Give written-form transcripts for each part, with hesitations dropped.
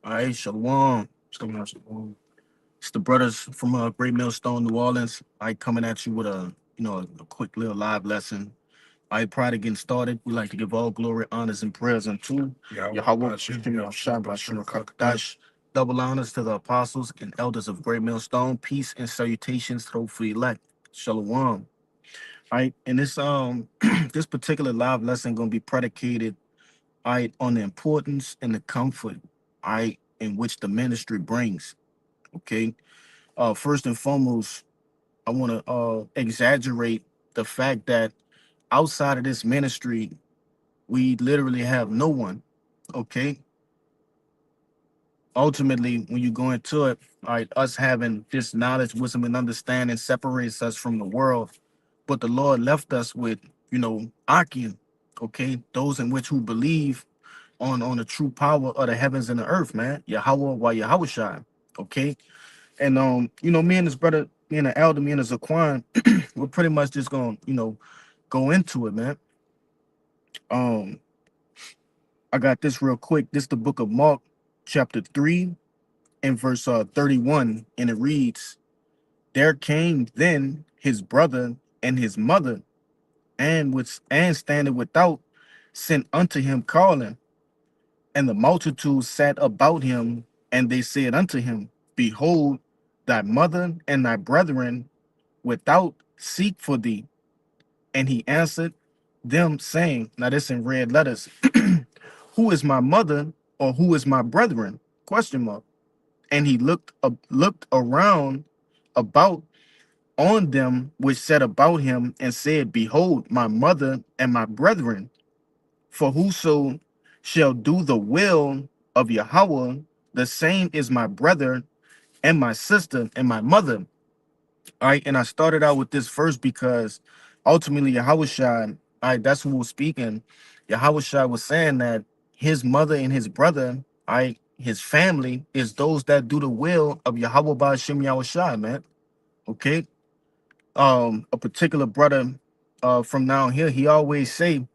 All right, Shalom. Shalom, shalom. It's the brothers from Great Millstone, New Orleans. I coming at you with a quick little live lesson. I prior to getting started, we like to give all glory, honors, and prayers unto Yahweh, Shemashah, double honors to the apostles and elders of Great Millstone. Peace and salutations to those for elect. Shalom. All right, and this this particular live lesson gonna be predicated, all right, on the importance and the comfort, all right, in which the ministry brings. Okay. First and foremost, I want to exaggerate the fact that outside of this ministry, we literally have no one. Okay. Ultimately, when you go into it, all right, us having this knowledge, wisdom, and understanding separates us from the world. But the Lord left us with, Akim, okay, those in which who believe on the true power of the heavens and the earth, man. Yahweh while Yahweh shine. Okay. And me and his brother, me and the elder, me and the Zaquan, we're pretty much just gonna, go into it, man. Um, I got this real quick. This the book of Mark, chapter 3, and verse 31, and it reads, There came then his brother and his mother, and standing without, sent unto him, calling, and the multitude sat about him, and they said unto him, Behold, thy mother and thy brethren without seek for thee. And he answered them, saying, now this in red letters, Who is my mother, or who is my brethren? Question mark. And he looked around about on them which sat about him, and said, Behold, my mother and my brethren. For whoso shall do the will of Yahweh, the same is my brother and my sister and my mother. All right, and I started out with this first because ultimately Yahweh Shai, all right, that's who was speaking. Yahweh Shai was saying that his mother and his brother, all right, his family is those that do the will of Yahweh by Shem Yahweh Shai, man. Okay. A particular brother from down here, he always say,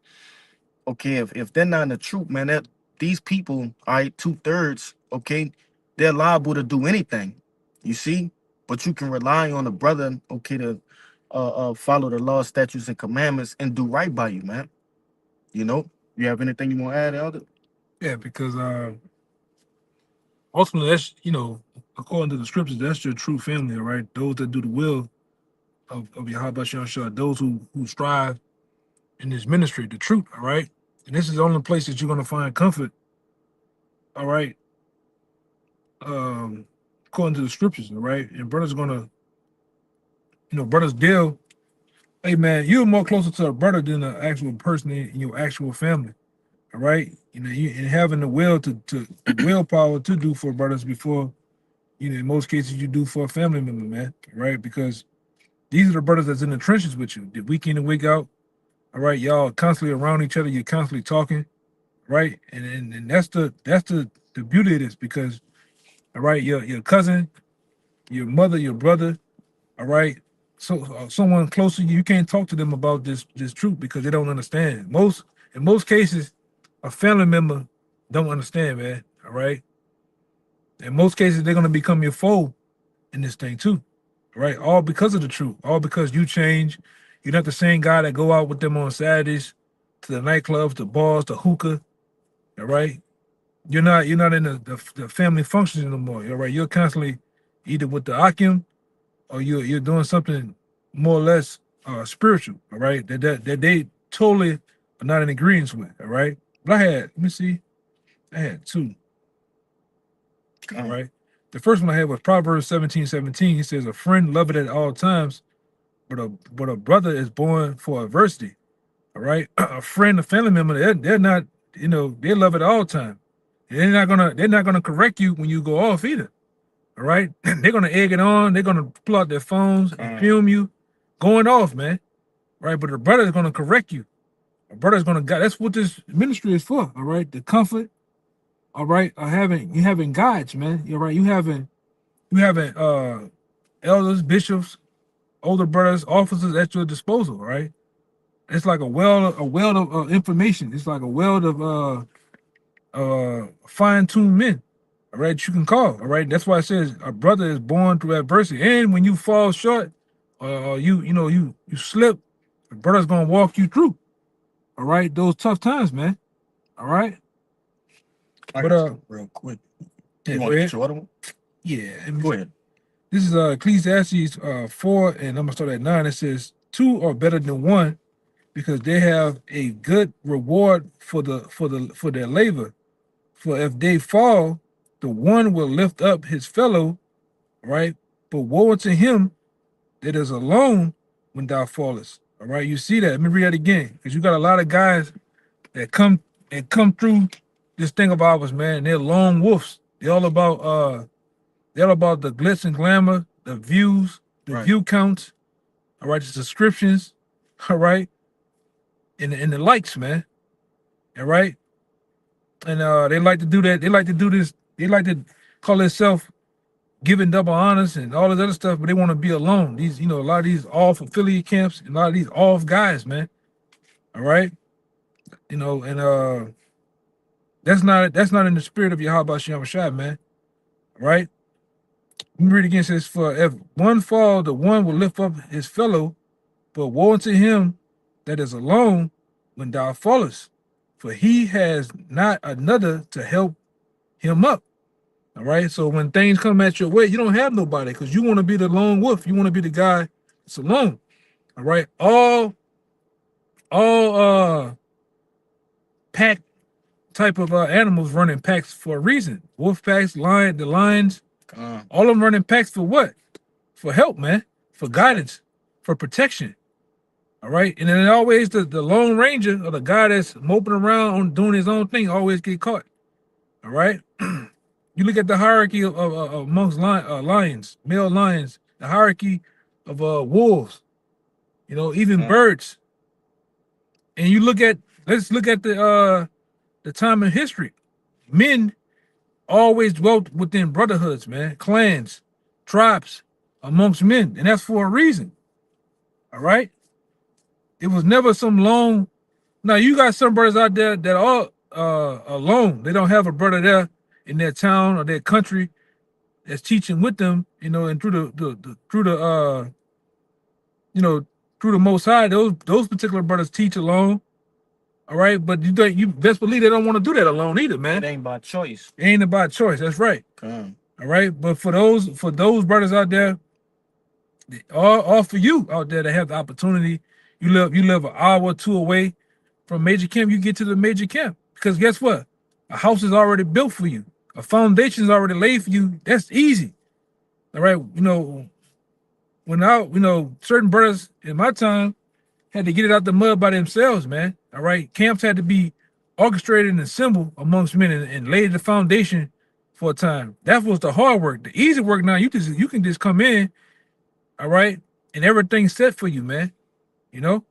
okay, if they're not in the truth, man, that these people, all right, 2/3, okay, they're liable to do anything, you see, but you can rely on a brother, okay, to follow the law, statutes, and commandments and do right by you, man. You have anything you want to add, Elder? Yeah, because ultimately, that's according to the scriptures, that's your true family, all right? Those that do the will of Yahweh Shah, those who strive in this ministry, the truth, all right? And this is the only place that you're gonna find comfort, all right. According to the scriptures, all right. And brothers gonna, brothers deal. Hey man, you're more closer to a brother than an actual person in your actual family. All right. You and having the will to the willpower to do for brothers before, in most cases you do for a family member, man. Right? Because these are the brothers that's in the trenches with you, the week in and week out. All right, y'all constantly around each other, you're constantly talking, right? And that's the beauty of this because all right, your cousin, your mother, your brother, all right. So someone close to you, you can't talk to them about this truth because they don't understand. In most cases, a family member don't understand, man. All right. In most cases, they're gonna become your foe in this thing too. All right. All because of the truth. All because you change. You're not the same guy that go out with them on Saturdays to the nightclubs, the bars, the hookah. All right. You're not in the family functions anymore. All right. You're constantly either with the Akim or you're doing something more or less spiritual, all right? That they totally are not in agreement with, all right? But let me see, I had two, all right? The first one I had was Proverbs 17:17. He says, "A friend loveth at all times, but a brother is born for adversity." All right, a friend, a family member, they're not, they love at all times. They're not gonna correct you when you go off either. All right, they're gonna egg it on. They're gonna pull out their phones and film you going off, man. Right, but the brother is gonna correct you. A brother is gonna guide. That's what this ministry is for. All right, the comfort. All right, you having guides, man. You're right. You having elders, bishops, older brothers, officers at your disposal. Right. It's like a well of information. It's like a well of fine-tuned men. all right, you can call, all right. That's why it says a brother is born through adversity. And when you fall short, you slip, the brother's gonna walk you through, all right, those tough times, man. All right. I But got you real quick. yeah, You go want the ahead. shorter one? Yeah, let me Go see. ahead. This is Ecclesiastes 4, and I'm gonna start at 9. It says, two are better than one because they have a good reward for their labor. For if they fall, the one will lift up his fellow, right? But woe unto him that is alone when thou fallest. All right, you see that. Let me read that again. Because you got a lot of guys that come through this thing of ours, man, and they're lone wolves. They're all about the glitz and glamour, the views, the Right. view counts, all right, the subscriptions, all right, and the likes, man. All right. And they like to do that. They like to do this. They like to call themselves giving double honors and all this other stuff, but they want to be alone. These, a lot of these off affiliate camps and a lot of these off guys, man. All right. And that's not in the spirit of Yahweh Shem Shai, man. All right. Let me read again. It says, for if one fall, the one will lift up his fellow, but woe unto him that is alone when thou fallest, for he has not another to help him up. All right. So when things come at your way, you don't have nobody because you want to be the lone wolf. You want to be the guy that's alone. All right. All pack type of animals running packs for a reason. Wolf packs, the lions, all of them running packs for what? For help, man. For guidance, for protection. All right. And then always the lone ranger or the guy that's moping around on doing his own thing always get caught. All right. You look at the hierarchy of amongst lions, male lions, the hierarchy of wolves, even birds. And let's look at the time in history. Men always dwelt within brotherhoods, man, clans, tribes amongst men, and that's for a reason. All right. It was never some lone. Now you got some brothers out there that are alone. They don't have a brother there in their town or their country that's teaching with them, and through you know, through the Most High, those particular brothers teach alone. All right, but you best believe they don't want to do that alone either, man. It ain't by choice. It ain't about choice. That's right. All right, but for those brothers out there, all for you out there that have the opportunity, you live an hour or two away from major camp, you get to the major camp because guess what? A house is already built for you. A foundation is already laid for you. That's easy. All right, certain brothers in my time had to get it out the mud by themselves, man. All right, camps had to be orchestrated and assembled amongst men and laid the foundation for a time. That was the hard work. The easy work now, you can just come in, all right, and everything's set for you, man. You know.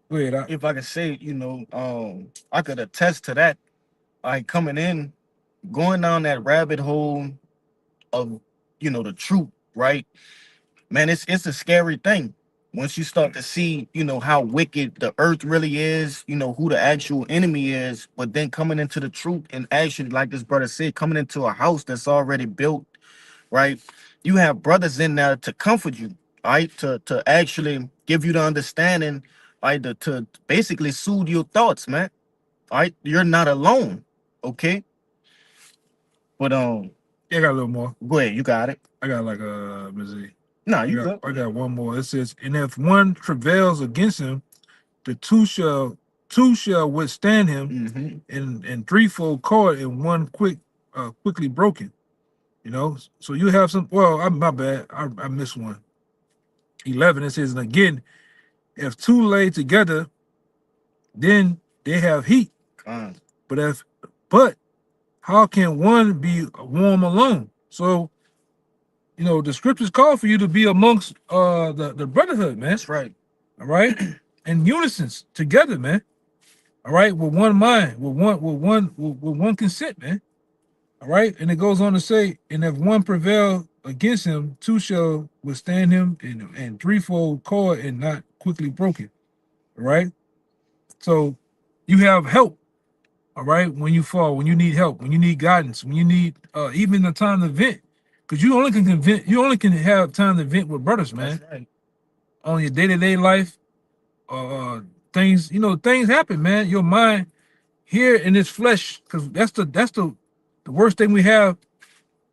Go ahead. If I could say, I could attest to that. Like coming in, going down that rabbit hole of, the truth, right? Man, it's a scary thing. Once you start to see, how wicked the earth really is, who the actual enemy is, but then coming into the truth and actually, like this brother said, coming into a house that's already built, right? You have brothers in there to comfort you, right? To actually give you the understanding, right? To basically soothe your thoughts, man. All right, you're not alone, okay? But Yeah, I got a little more. go ahead, you got it. I got like let's see. No, you good. I got one more. It says, and if one travails against him, the two shall withstand him, and threefold cord and one quickly broken. So you have some. Well, my bad. I missed one. 11. It says, and again, if two lay together, then they have heat. But but how can one be warm alone? So the scriptures call for you to be amongst the brotherhood, man. That's right. All right, in unison together, man. All right, with one mind, with one consent, man. All right, and it goes on to say, and if one prevail against him, two shall withstand him, and threefold cord and not quickly broken. All right, so you have help. All right, when you fall, when you need help, when you need guidance, when you need even the time to vent, because you only can have time to vent with brothers, That's man. right. On your day-to-day life, things, things happen, man. Your mind here in this flesh, because that's the worst thing we have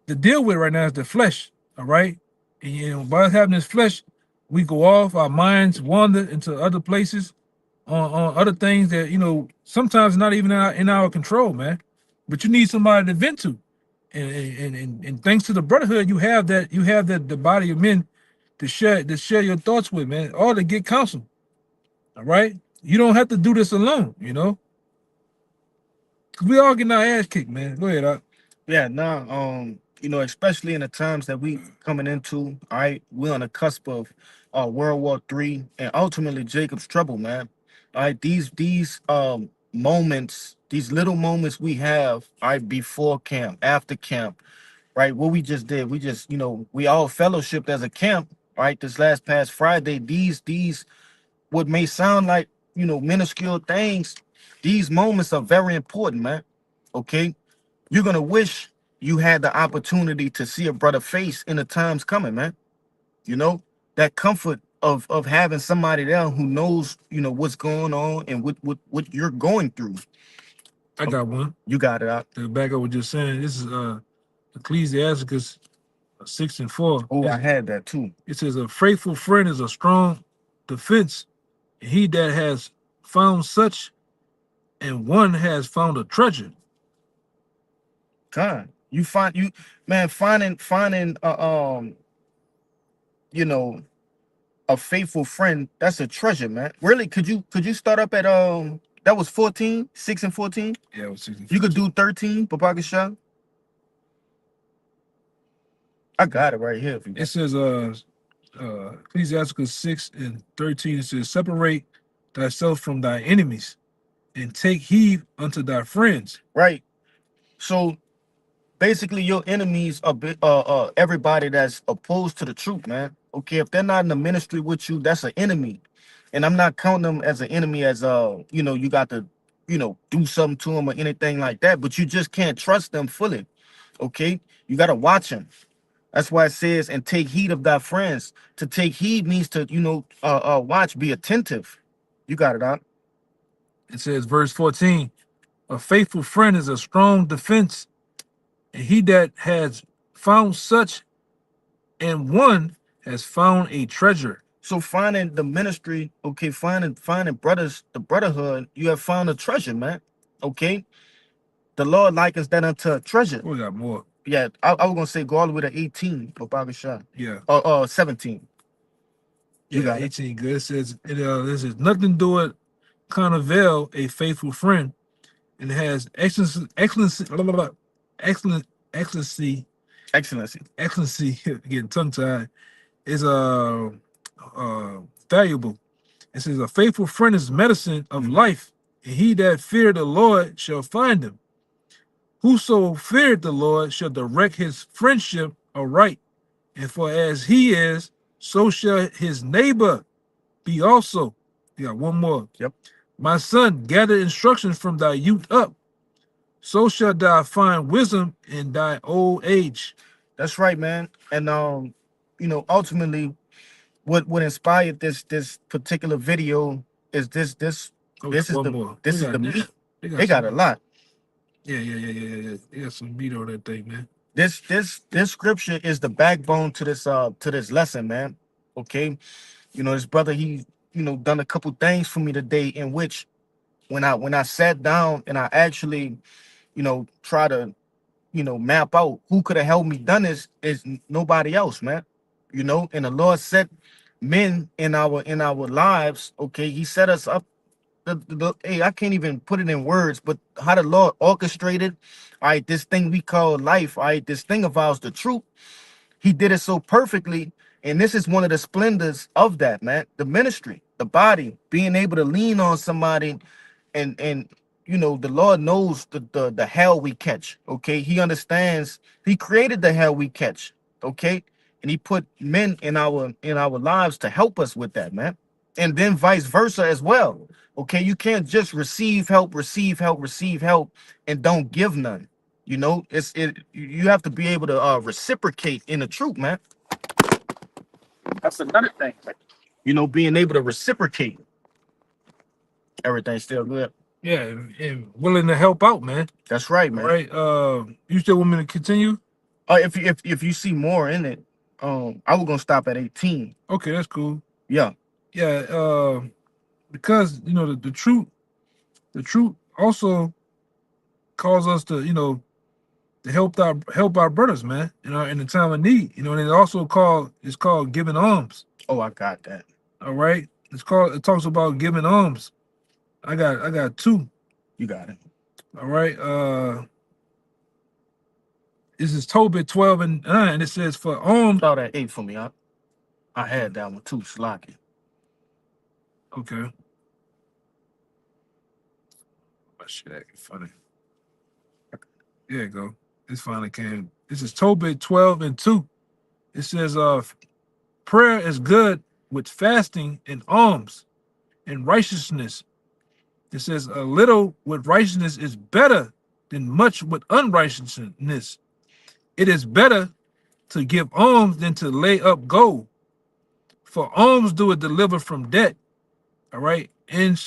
to deal with right now is the flesh. All right, and by us having this flesh, we go off, our minds wander into other places, on other things that sometimes not even in our control, man. But you need somebody to vent to, and thanks to the brotherhood, you have that the body of men to share your thoughts with, man, or to get counsel. All right, you don't have to do this alone, 'cause we all getting our ass kicked, man. Go ahead, Yeah, nah, especially in the times that we coming into, all right, we're on the cusp of World War III and ultimately Jacob's trouble, man. All right, these moments, these little moments we have, all right, before camp, after camp, right? What we just did, we just, we all fellowshipped as a camp, right? This last past Friday, these what may sound like, minuscule things, these moments are very important, man. Okay, you're gonna wish you had the opportunity to see a brother face in the times coming, man. You know, that comfort of having somebody there who knows, what's going on and what you're going through. I Oh, got one. you got it out. To back up what you're saying, this is Ecclesiasticus 6:4. Oh, I had that too. It says, "A faithful friend is a strong defense. And he that has found such, and one has found a treasure." God, you find you man finding you know a faithful friend, that's a treasure, man. Really, could you start up at that was 14, 6 and 14? Yeah, it was 6 and You could 14. do 13, Papa Shah. I got it right here if you It want. says, Ecclesiasticus 6:13. It says, "Separate thyself from thy enemies, and take heed unto thy friends." Right. So basically your enemies are everybody that's opposed to the truth, man. Okay, if they're not in the ministry with you, that's an enemy. And I'm not counting them as an enemy as you got to, do something to them or anything like that, but you just can't trust them fully. Okay? You got to watch them. That's why it says, and take heed of thy friends. To take heed means to, watch, be attentive. You got it out. It says, verse 14, "A faithful friend is a strong defense, and he that has found such, and one has found a treasure." So finding the ministry, okay, finding brothers, the brotherhood, you have found a treasure, man. Okay. The Lord likens that unto a treasure. We got more. Yeah, I was gonna say go all the way to 18 for Baba Shah. Yeah. 17. You Yeah, got it. 18 good. It says, this is nothing do it kind of veil a faithful friend, and it has blah, blah, blah, excellent, excellency, Excellency. excellency, getting tongue tied, is uh, valuable. It says, "A faithful friend is medicine of life, and he that fear the Lord shall find him. Whoso feared the Lord shall direct his friendship aright, and for as he is, so shall his neighbor be also." You got one more. Yep. "My son, gather instructions from thy youth up, so shalt thou find wisdom in thy old age." That's right, man. And ultimately what inspired this particular video is this Oh, we this got is one the more. this is the meat. They got They got some. a lot. Yeah, yeah, yeah, yeah, yeah, yeah. They got some meat on that thing, man. This scripture is the backbone to this lesson, man. Okay. This brother, he, done a couple things for me today in which when I sat down and I actually, try to, map out who could have helped me done this is nobody else, man. And the Lord set men in our lives. Okay, He set us up. Hey, I can't even put it in words, but how the Lord orchestrated, all right, this thing we call life, all right, this thing of ours, the truth. He did it so perfectly. And this is one of the splendors of that, man. The ministry, the body, being able to lean on somebody, and the Lord knows the hell we catch. Okay. He understands, he created the hell we catch. Okay. And he put men in our lives to help us with that, man. And then vice versa as well. Okay, you can't just receive help, receive help, receive help, and don't give none. You know, you have to be able to reciprocate in the truth, man. That's another thing. You know, being able to reciprocate. Everything's still good. Yeah, and willing to help out, man. That's right, All man. right. You still want me to continue? If you see more in it, I was gonna stop at 18. Okay, that's cool. Yeah. Yeah. Because the truth also calls us to to help our brothers, man. In the time of need. And it also called giving alms. Oh, I got that. All right. It talks about giving alms. I got two. You got it. All right. This is Tobit 12 and 9. It says for alms. Start at 8 for me. I had that one too, Slocky. Okay. Oh shit, acting funny. There you go. This finally came. This is Tobit 12 and 2. It says prayer is good with fasting and alms and righteousness. It says a little with righteousness is better than much with unrighteousness. It is better to give alms than to lay up gold. For alms do it deliver from debt. All right. And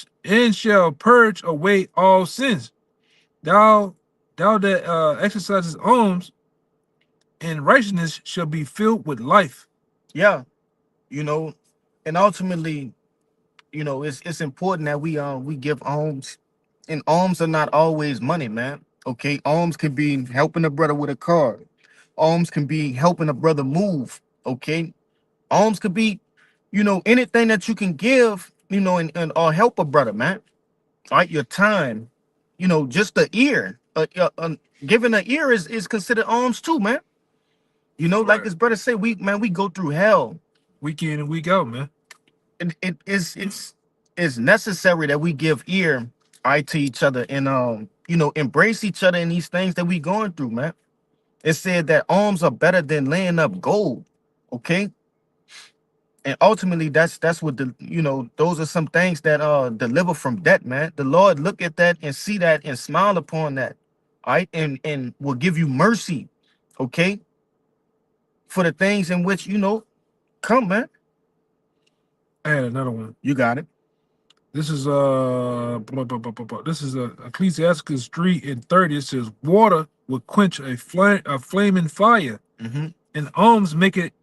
shall purge away all sins. Thou thou that exercises alms and righteousness shall be filled with life. Yeah, you know, and ultimately, it's important that we give alms, and alms are not always money, man. Okay, alms can be helping a brother with a car. Alms can be helping a brother move. Okay, alms could be, anything that you can give, and or help a brother, man. All right, your time, just the ear. Giving an ear is considered alms too, man. Like Right. his brother said, we go through hell. Week in and week out, man. It's necessary that we give ear, eye to each other, and embrace each other in these things that we going through, man. It said that alms are better than laying up gold. Okay, and ultimately that's what those are some things that deliver from debt, man. The Lord look at that and see that and smile upon that, all right, and will give you mercy, okay, for the things in which come, man. I had another one. You got it. This is this is Ecclesiasticus 3:30. It says water will quench a flaming fire, Mm-hmm. and alms make it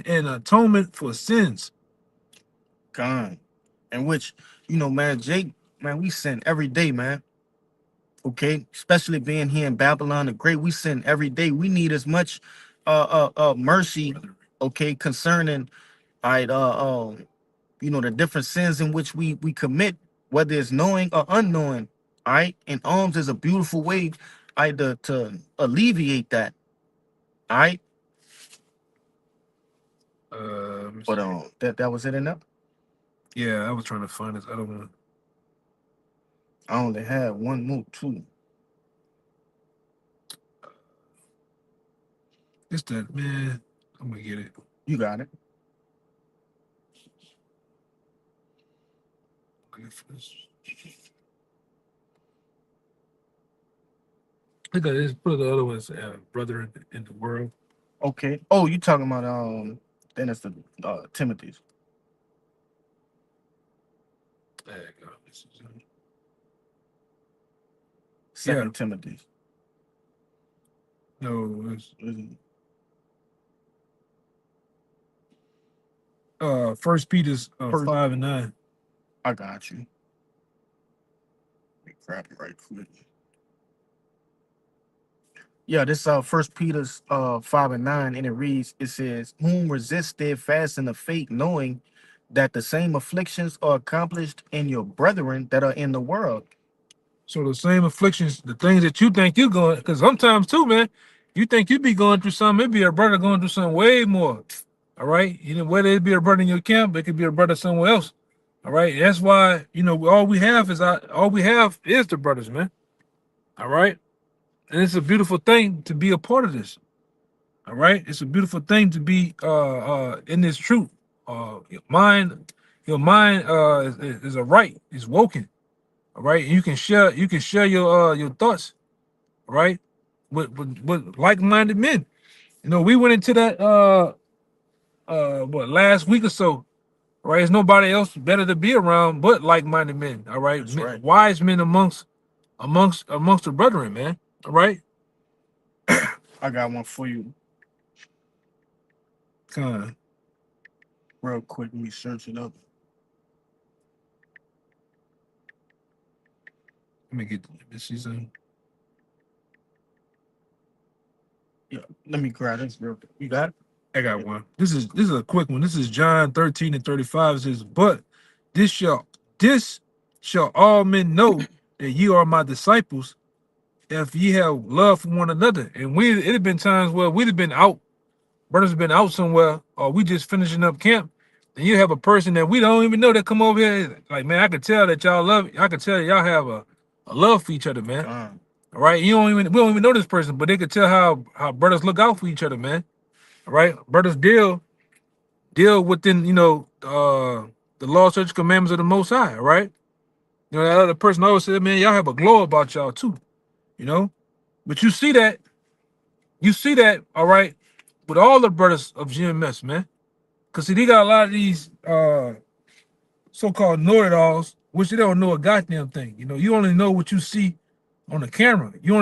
an atonement for sins. Gone. In which, man, Jake, man, we sin every day, man. Okay, especially being here in Babylon the Great, we sin every day. We need as much mercy, okay, concerning, all right, the different sins in which we commit, whether it's knowing or unknowing. All right, and alms is a beautiful way, to alleviate that. All right, Let me but see. that was it enough. Yeah, I was trying to find this other one. I only had one more, two. It's that man. I'm gonna get it. You got it. Okay, for this. Look at this. Put the other ones, brother in the world. Okay. Oh, you talking about then it's the Timothy's. There you go. This is, yeah. Second Timothy's. No, it's Mhm. First Peter's First, 5 and 9. I got you. Let me grab it right quick. Yeah, this First Peter's 5 and 9, and it reads, it says, "Whom resist steadfast in the faith, knowing that the same afflictions are accomplished in your brethren that are in the world." So the same afflictions, the things that you think you're going, because sometimes too, man, you think you be going through something, maybe a brother going through something way more. All right. Whether it be a brother in your camp, it could be a brother somewhere else. All right. That's why, all we have is the brothers, man. All right. And it's a beautiful thing to be a part of this. All right. It's a beautiful thing to be in this truth. Mine. Your mind is a right, is woken. All right. You can share your thoughts, all right, with like-minded men. We went into that what last week or so. All right, there's nobody else better to be around but like-minded men. All right, That's right. wise men amongst the brethren, man. All right, I got one for you kind of. real quick. Let me search it up. Let me get this season. Yeah, let me grab this real quick. You got it? I got one. This is a quick one. This is John 13 and 35. It says, "But this shall this shall all men know that ye are my disciples, if ye have love for one another." And it had been times where we'd have been out, brothers have been out somewhere, or we just finishing up camp, and you have a person that we don't even know that come over here. Like, man, I could tell that y'all love. I could tell that y'all have a love for each other, man. Gone. All right, we don't even know this person, but they could tell how brothers look out for each other, man. All right, brothers deal within the law, such commandments of the Most High. All right, that other person always said, man, y'all have a glow about y'all too. You know, but you see that, all right, with all the brothers of GMS, man. Cause see, they got a lot of these so-called know-it-alls, which they don't know a goddamn thing. You only know what you see on the camera. You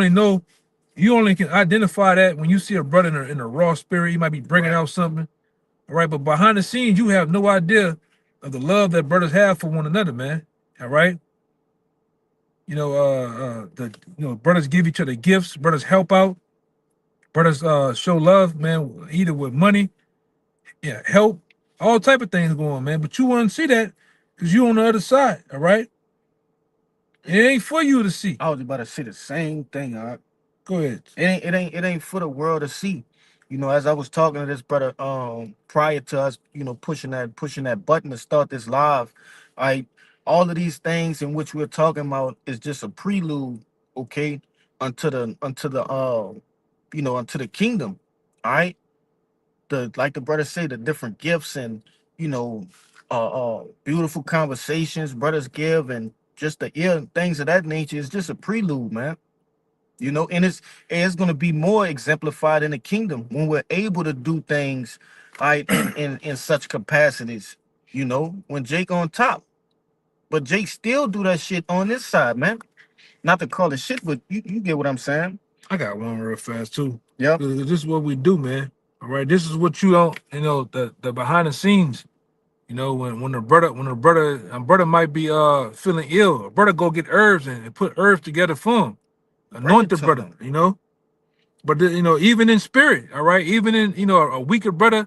only can identify that when you see a brother in a raw spirit. He might be bringing Right. out something, all right. But behind the scenes, you have no idea of the love that brothers have for one another, man. All right. Brothers give each other gifts. Brothers help out. Brothers show love, man. Either with money, yeah, help, all type of things going on, man. But you want to see that because you on the other side, all right? It ain't for you to see. I was about to say the same thing. Go ahead. It ain't for the world to see. As I was talking to this brother, prior to us, pushing that button to start this live, I all of these things in which we're talking about is just a prelude, okay, unto the kingdom. All right. Like the brother say, the different gifts and you know, beautiful conversations brothers give and just the things of that nature is just a prelude, man. And it's going to be more exemplified in the kingdom when we're able to do things right in such capacities, when Jake on top, but Jake still do that shit on this side, man. Not to call it shit, but you get what I'm saying. I got one real fast too. Yep. 'Cause this is what we do, man. All right. This is what you don't, the behind the scenes. When a brother might be feeling ill, a brother go get herbs and put herbs together for him. Bring Anoint it the to brother, them. But even in spirit, all right, even in a weaker brother,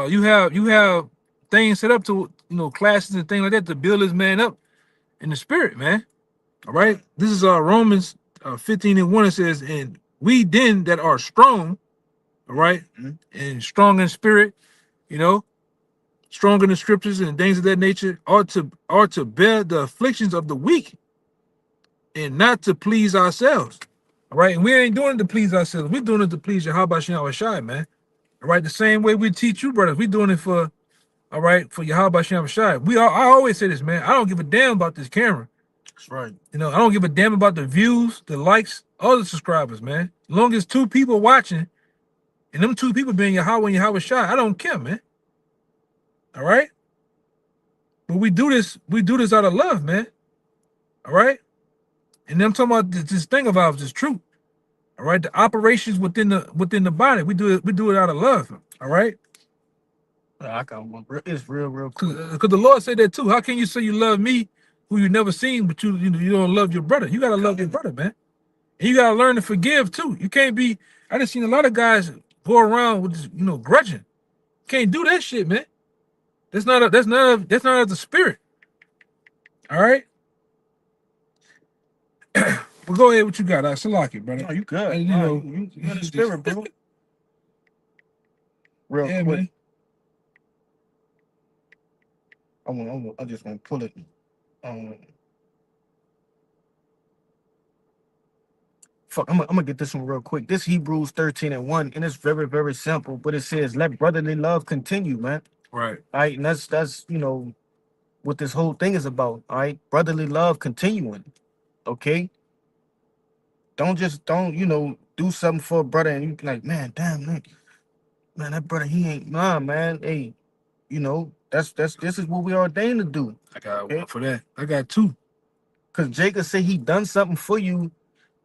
you have things set up to classes and things like that to build this man up in the spirit, man. All right, this is Romans 15 and 1. It says, "And we then that are strong, all right, Mhm. and strong in spirit, you know, strong in the scriptures and things of that nature, are to bear the afflictions of the weak and not to please ourselves." All right, and we ain't doing it to please ourselves. We're doing it to please Yahweh Shem Shai, man. All right, the same way we teach you, brothers. We doing it for, all right, for Yahweh Shem Shai. I always say this, man. I don't give a damn about this camera. That's right. I don't give a damn about the views, the likes, all the subscribers, man. As long as two people watching, and them two people being Yahweh and Yahweh Shai, I don't care, man. All right, but we do this out of love, man. All right, and I'm talking about this thing of ours is truth. All right, the operations within the body, we do it out of love. All right. I got one. It's real quick. Because the Lord said that too. How can you say you love me who you never seen, but you don't love your brother? You gotta love your brother, man. And you gotta learn to forgive too. You can't be. I just seen a lot of guys go around with this, grudging. Can't do that shit, man. That's not of the spirit. All right. Well, go ahead. What you got? I still like it, brother. No, you good. And, No, you in the spirit, bro. Real yeah, quick. man. I just want to pull it. Um, Fuck, I'm gonna get this one real quick. This Hebrews 13 and 1, and it's very simple, but it says, "Let brotherly love continue, man." Right. All right, and that's what this whole thing is about. All right, brotherly love continuing. Okay, don't do something for a brother and you be like, man, damn, man, that brother he ain't nah, man. Hey, that's this is what we ordained to do. I got Okay, one for that. I got two. because Jacob said he done something for you,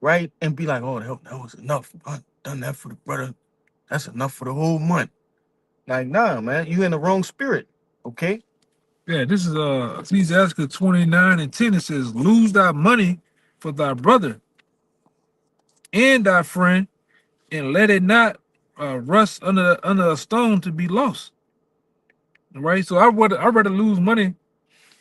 right, and be like, oh, that was enough. I done that for the brother. That's enough for the whole month. Like, nah, man, you in the wrong spirit. Okay, Yeah, this is Ecclesiastes 29:10. It says, lose thy money for thy brother and thy friend, and let it not rust under a stone to be lost. Right? So I rather lose money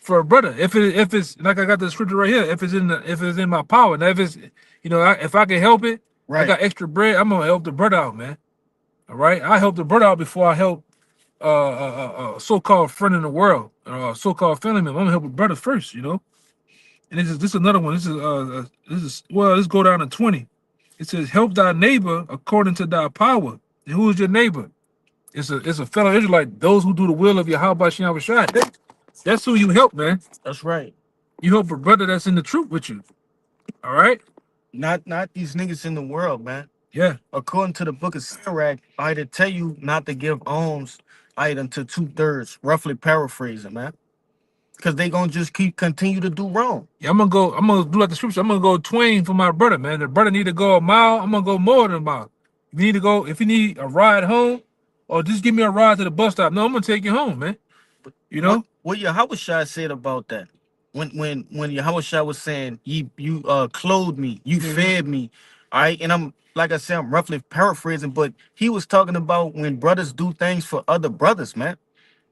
for a brother. If it's like I got the scripture right here, if it's in my power. Now if it's if I can help it, I right. got extra bread, I'm gonna help the brother out, man. All right. I help the brother out before I help a so-called friend in the world, or a so-called family member. I'm gonna help a brother first. And this is another one. Let's go down to 20. It says, help thy neighbor according to thy power. And who is your neighbor? It's a fellow Israelite, those who do the will of Yahweh Shem Shai. That's who you help, man. That's right. You help a brother that's in the truth with you. All right? Not these niggas in the world, man. Yeah. According to the book of Sirach, I had to tell you not to give alms unto 2/3, roughly paraphrasing, man. Because they gonna just continue to do wrong. Yeah, I'm gonna do like the scripture. I'm gonna go twain for my brother, man. The brother need to go a mile, I'm gonna go more than a mile. If you need a ride home, or just give me a ride to the bus stop. No, I'm gonna take you home, man. You What know? what Yahushua said about that? When Yahushua was saying, you clothed me, you Mhm. fed me, all right, and I'm like I said, I'm roughly paraphrasing, but he was talking about when brothers do things for other brothers, man.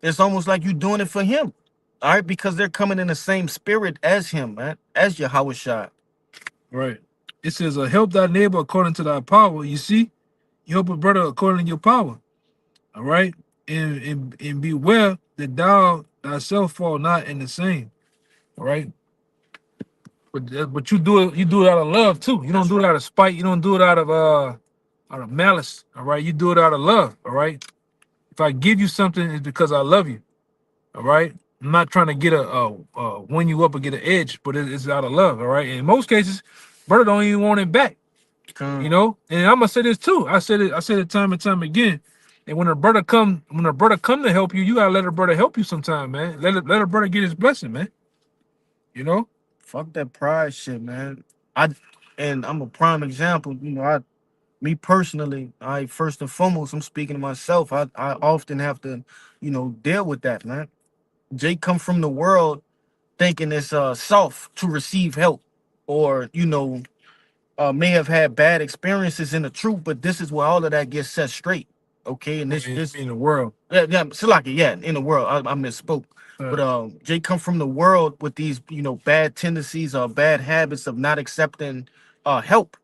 It's almost like you doing it for him. All right, because they're coming in the same spirit as him, man, as Yahushua. Right. It says, help thy neighbor according to thy power. You see, you help a brother according to your power. All right. And beware that thou thyself fall not in the same. All right. But you do it out of love too. You don't do it out of spite. You don't do it out of malice. All right. You do it out of love. All right. If I give you something, it's because I love you. All right. I'm not trying to get win you up or get an edge, but it's out of love. All right. And in most cases, brother don't even want it back. Come, And I'm gonna say this too. I said it time and time again. And when a brother come to help you, you gotta let a brother help you sometime, man. Let a brother get his blessing, man. You know? fuck that pride shit, man. I and I'm a prime example. Me personally, I first and foremost, I'm speaking to myself. I often have to, deal with that, man. Jay come from the world thinking it's soft to receive help, or may have had bad experiences in the truth, but this is where all of that gets set straight. Okay, and this this In the world. yeah, Salaki, yeah, in the world. I misspoke. But Jay come from the world with these, bad tendencies or bad habits of not accepting help,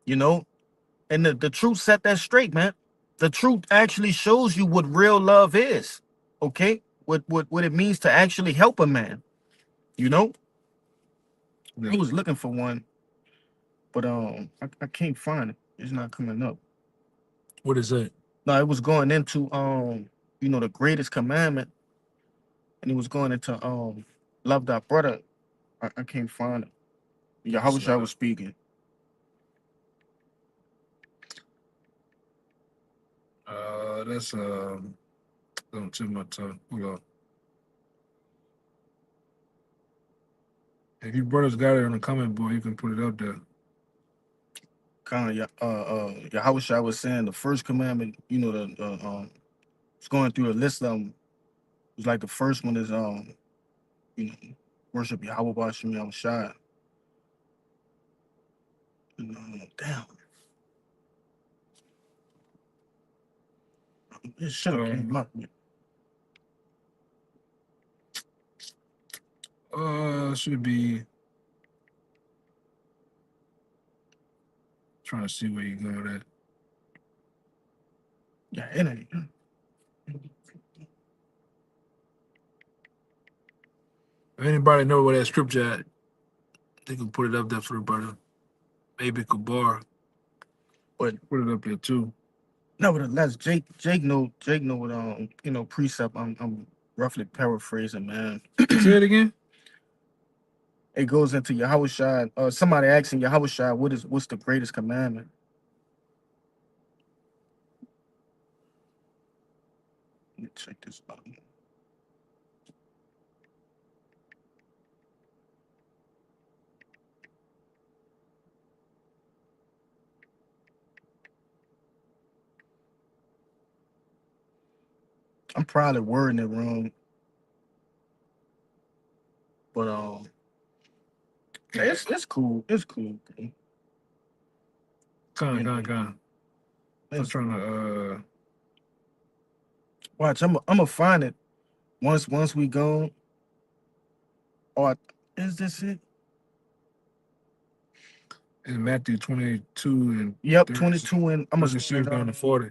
you know, and the truth set that straight, man. The truth actually shows you what real love is, okay? What it means to actually help a man, you know? Yeah. I was looking for one, but I can't find it. It's not coming up. What is that? No, it was going into the greatest commandment, and it was going into love thy brother. I can't find it. Yeah, how It's, wish I was speaking. that's don't tip my tongue. Hold on. If you brothers got it on the comment board, you can put it up there. Kind of yeah, how wish I was saying the first commandment, it's going through a list of them. It's like the first one is you know, worship Yahweh Bashim Yahushua. Damn, it should have came Um, up. should be trying to see where you go at. Yeah, it ain't. If anybody know where that scripture at, they can put it up there for the brother. Maybe Kabar But put it up there too. nevertheless, Jake know what precept I'm roughly paraphrasing, man. Say it again. It goes into Yahushua. Somebody asking Yahushua, what's the greatest commandment? Let me check this out. I'm probably wording it wrong, but yeah, it's cool. It's cool. Con, You con, know, con. I was it's trying cool. to Watch, I'm gonna find it once we go. Or is this it? in Matthew 22 and Yep, 36, 22, and I'm gonna start 36 down to 40.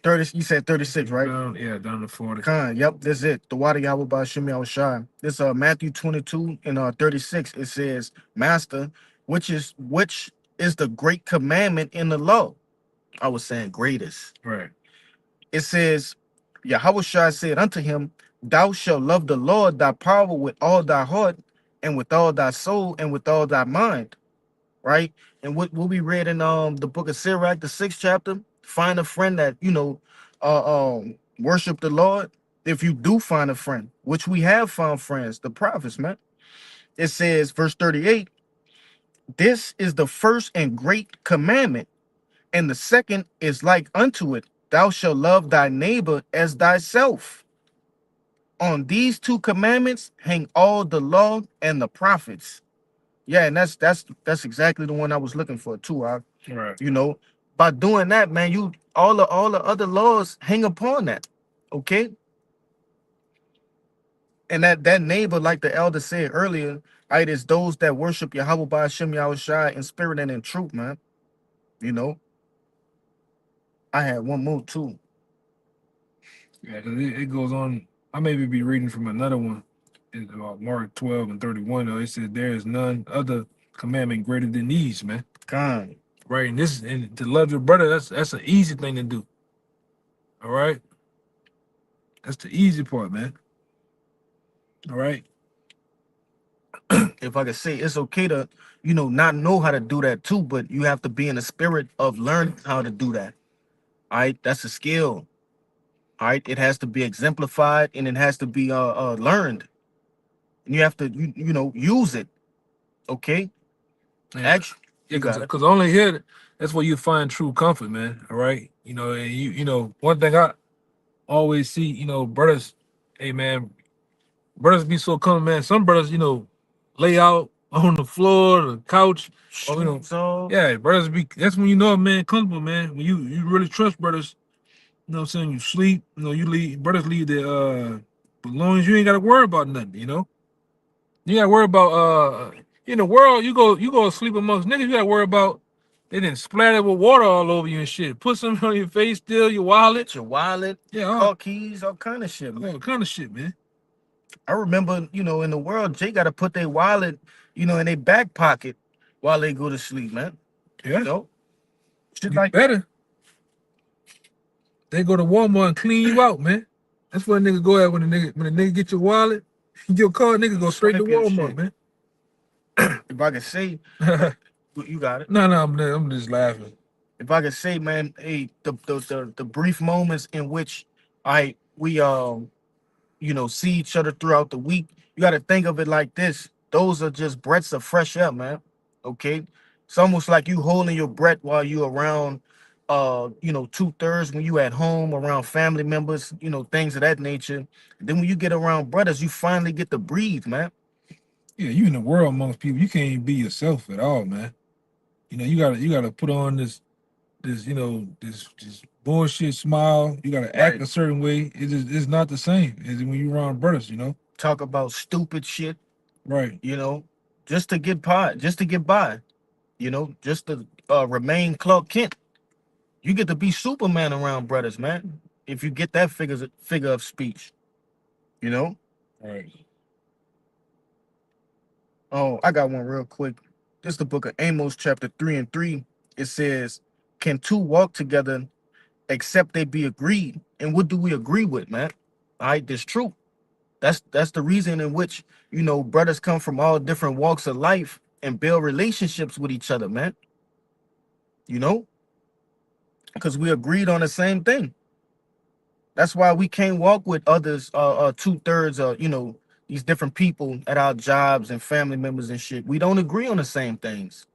30. You said 36, right? Down, yeah, down to 40. Khan, yep, that's it. The water Yahweh by Shimi Awashai. This Matthew 22 and 36. It says, Master, which is the great commandment in the law? I was saying greatest. Right. It says, Yahushua said unto him, Thou shalt love the Lord thy power with all thy heart, and with all thy soul, and with all thy mind. Right? And what we read in the book of Sirach, the 6th chapter, find a friend that worship the Lord. If you do find a friend, which we have found friends, the prophets, man. It says, verse 38, this is the first and great commandment, and the second is like unto it. Thou shalt love thy neighbor as thyself. On these two commandments hang all the law and the prophets. Yeah, and that's exactly the one I was looking for too. Right. You know, by doing that, man, you all the other laws hang upon that. Okay. And that neighbor, like the elder said earlier, it is those that worship Yahweh by Hashem Yahushai in spirit and in truth, man. You know, I had one more too. Yeah, 'cause it goes on. I maybe be reading from another one. It's about Mark 12 and 31. Though it said, there is none other commandment greater than these, man. God, Right. And this and to love your brother, that's an easy thing to do. All right. That's the easy part, man. All right. if I could say it's okay to, not know how to do that too, but you have to be in the spirit of learning how to do that. All right, that's a skill. All right, it has to be exemplified and it has to be learned. And you have to use it. Okay, Yeah. action. Yeah, You got it. because only here, that's where you find true comfort, man. All right. And one thing I always see, brothers, hey man, brothers be so coming, man. Some brothers, lay out on the floor, the couch, or So yeah, brothers be. That's when you know a man comfortable, man. When you really trust brothers, what I'm saying, you sleep, you leave brothers leave their belongings. You ain't got to worry about nothing, You got to worry about in the world. You go sleep amongst niggas. You got to worry about they didn't splatter with water all over you and shit. Put something on your face, steal your wallet. your wallet, Yeah, car keys, all kind of shit, man. all kind of shit, man. I remember, in the world, Jay got to put their wallet, in their back pocket while they go to sleep, man. You Yeah, know, shit you like that. better. They go to Walmart and clean you out, man. That's where niggas go at when the nigga get your wallet, your card, nigga go straight to Swipe your Walmart, shit. man. If I could say, you got it. No, I'm just laughing. If I could say, man, hey, the brief moments in which we see each other throughout the week, you got to think of it like this. Those are just breaths of fresh air, man. Okay. It's almost like you holding your breath while you around 2/3 when you at home around family members, things of that nature. Then when you get around brothers, you finally get to breathe, man. Yeah, you in the world amongst people, you can't even be yourself at all, man. You gotta put on this bullshit smile. You gotta act Right. a certain way. It's not the same as when you around brothers. Talk about stupid shit, Right. you know, just to get by, just to remain Clark Kent. You get to be Superman around brothers, man. If you get that figure of speech, you know. Right. Oh, I got one real quick. This is the book of Amos, chapter 3 and 3. It says, "Can two walk together except they be agreed?" And what do we agree with, man? All right, that's true. That's the reason in which brothers come from all different walks of life and build relationships with each other, man. You know, because we agreed on the same thing. That's why we can't walk with others, 2/3 of these different people at our jobs and family members and shit. We don't agree on the same things.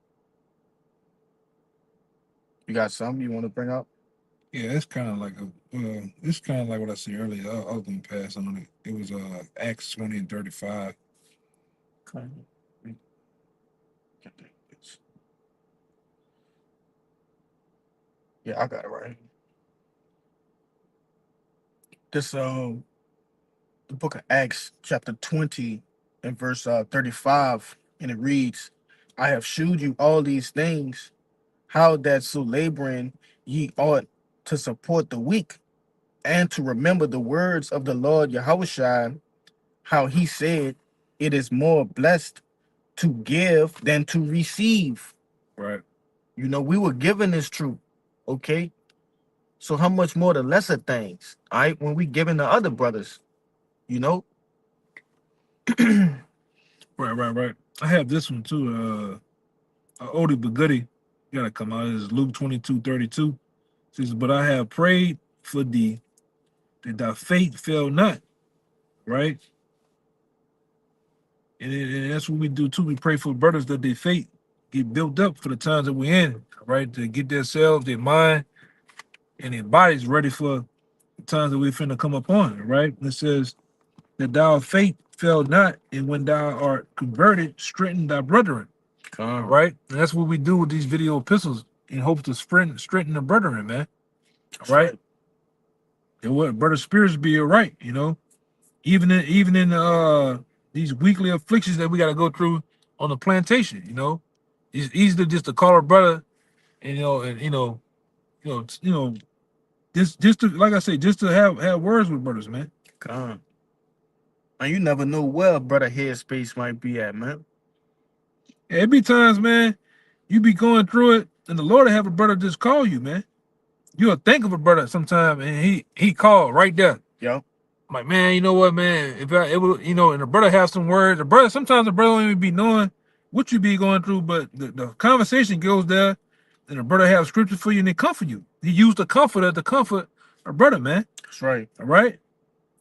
You got something you want to bring up? Yeah, it's kind of like it's kind of like what I said earlier. I was gonna pass on it. It was Acts 20 and 35. Okay. Yeah, I got it right. This the book of Acts, chapter 20, and verse 35, and it reads, "I have shewed you all these things, how that so laboring ye ought to support the weak, and to remember the words of the Lord Yahushua, how he said, it is more blessed to give than to receive." Right. We were given this truth, okay? So how much more the lesser things, all right, when we giving to other brothers, you know? Right. I have this one too. Oldie but goodie. Gotta come out. It's Luke 22:32. It says, "But I have prayed for thee that thy faith fail not." Right. And that's what we do too. We pray for brothers that their faith get built up for the times that we're in. Right. To get themselves, their mind, and their bodies ready for the times that we're finna come upon. Right. It says that thou faith fail not, and when thou art converted, strengthen thy brethren. All right. And that's what we do with these video epistles in hopes to strengthen the brethren, man. All right. And what brother spirits be all right, even in these weekly afflictions that we got to go through on the plantation, it's easy to just to call a brother and just to, like I say, just to have words with brothers, man. God. And you never know where a brother headspace might be at, man. Yeah, it be times, man, you be going through it, and the Lord will have a brother just call you, man. You'll think of a brother sometime, and he called right there. Yo. I'm like, man, you know what, man? If I it would, and the brother have some words, the brother sometimes the brother don't even be knowing what you be going through, but the conversation goes there, and the brother have scripture for you and they comfort you. He used the comforter to comfort a brother, man. That's right. All right,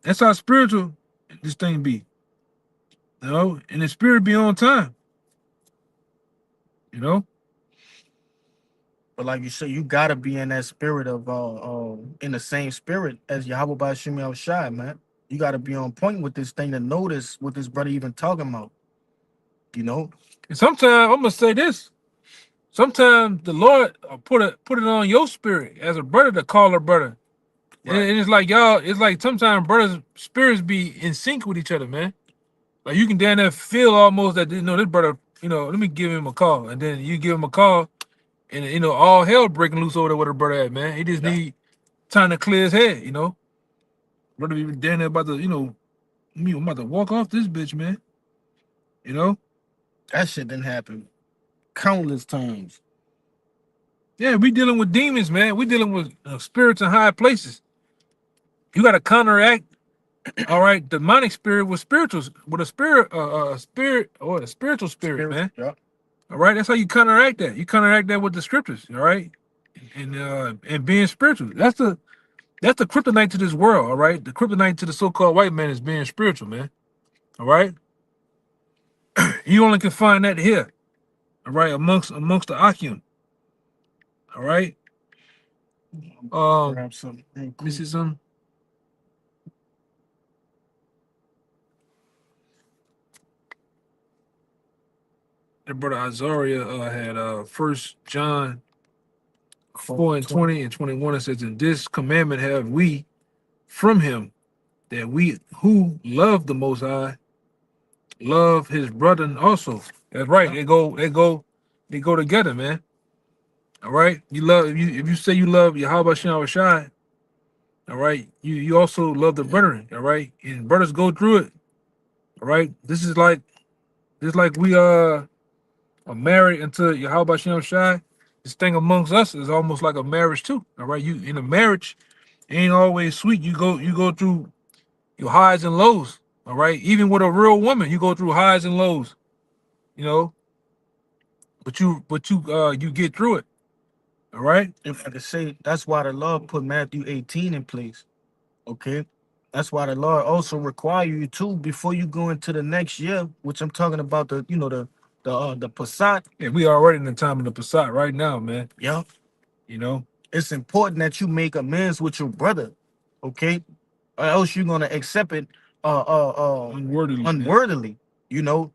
that's how spiritual this thing be, and the spirit be on time, you know. But like you said, you gotta be in that spirit of in the same spirit as Yahweh by Shemi Shai, man. You gotta be on point with this thing to notice what this brother even talking about, you know? And sometimes I'm gonna say this. Sometimes the Lord put it on your spirit as a brother to call a brother. Right. And it's like y'all, it's like sometimes brothers' spirits be in sync with each other, man. Like you can down there feel almost that this brother, let me give him a call. And then you give him a call and all hell breaking loose over there with a brother at, man. He just Yeah. need time to clear his head. Brother be down there about to, me, I'm about to walk off this bitch, man. You know? That shit didn't happen countless times. Yeah, we dealing with demons, man. We dealing with spirits in high places. You gotta counteract. All right, demonic spirit with spirituals, with a spirit or a spiritual spirit, man. Yeah. All right, that's how you counteract that. You counteract that with the scriptures, all right, and being spiritual. That's the kryptonite to this world, all right. The kryptonite to the so-called white man is being spiritual, man. All right, you only can find that here, all right, amongst the Akim, all right. Grab some. Let me see some. That brother Azaria had First John 4:20 and 21. It says, "In this commandment have we from him, that we who love the Most High love his brethren also." That's right. They go together, man. All right. You love if you say you love Yahweh Shem Shai, all right. You also love the brethren, all right. And brothers go through it, all right. This is like we are married unto Yahweh Shem Shai. This thing amongst us is almost like a marriage too, all right. You in a marriage ain't always sweet. You go through your highs and lows. All right. Even with a real woman, you go through highs and lows. You know, but you get through it. All right. If I could say, that's why the Lord put Matthew 18 in place. Okay. That's why the Lord also require you to, before you go into the next year, which I'm talking about, the the Passat. Yeah, we already in the time of the Passat right now, man. Yeah. You know, It's important that you make amends with your brother. Okay. Or else you're gonna accept it unworthily, man. unworthily. You know,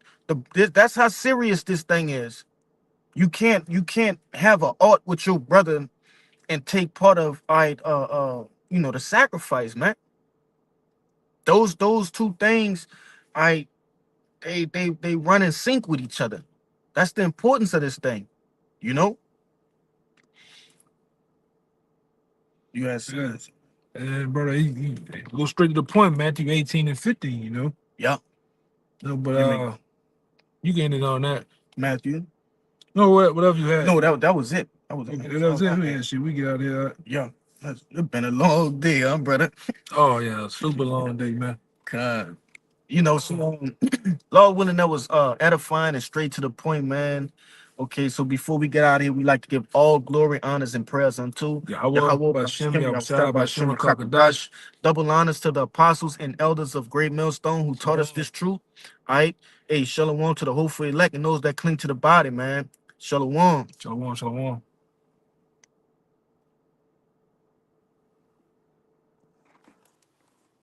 that's how serious this thing is. You can't have a art with your brother and take part of the sacrifice, man. Those two things, I they run in sync with each other. That's the importance of this thing, you know. Yes. Yeah. And brother, he go straight to the point, Matthew 18 and 50, you know. Yeah. No, but You make you can end it on that. Matthew. No, whatever you had. No, that was it. That was Okay, it. that was it. Yeah, shit, we get out here. Yeah. It's been a long day, huh, brother? Oh yeah, super long day, man. God. So Lord willing, that was edifying and straight to the point, man. Okay, so before we get out of here, we like to give all glory, honors, and prayers unto Yahweh, Yahweh, Bashem, Bashem, Yahushua, Yahweh, Bashem, Bashem, Kakadash. Kakadash. Double honors to the apostles and elders of Great Millstone who taught us this truth. All right. Hey, shalom to the hopeful elect and those that cling to the body, man. Shalom. Shalom, shalom.